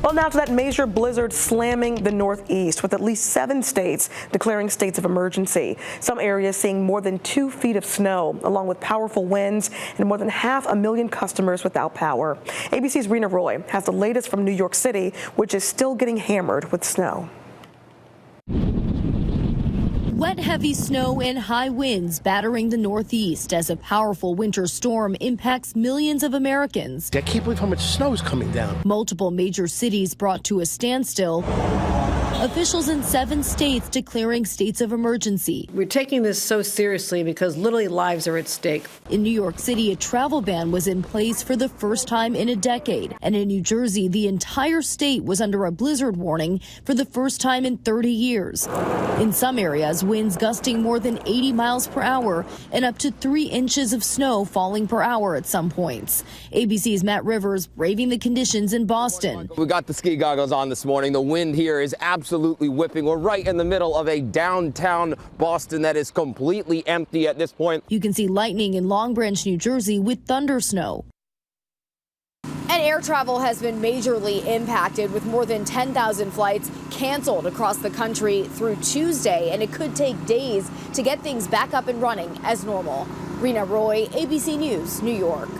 Well, now to that major blizzard slamming the Northeast, with at least 7 states declaring states of emergency. Some areas seeing more than 2 feet of snow, along with powerful winds and more than 500,000 customers without power. ABC's Rena Roy has the latest from New York City, which is still getting hammered with snow. Wet, heavy snow and high winds battering the Northeast as a powerful winter storm impacts millions of Americans. I can't believe how much snow is coming down. Multiple major cities brought to a standstill. Officials in 7 states declaring states of emergency. We're taking this so seriously because literally lives are at stake. In New York City, a travel ban was in place for the first time in a decade. And in New Jersey, the entire state was under a blizzard warning for the first time in 30 years. In some areas, winds gusting more than 80 miles per hour and up to 3 inches of snow falling per hour at some points. ABC's Matt Rivers braving the conditions in Boston. We got the ski goggles on this morning. The wind here is absolutely whipping. We're right in the middle of a downtown Boston that is completely empty at this point. You can see lightning in Long Branch, New Jersey with thunder snow. And air travel has been majorly impacted, with more than 10,000 flights canceled across the country through Tuesday, and it could take days to get things back up and running as normal. Rena Roy, ABC News, New York.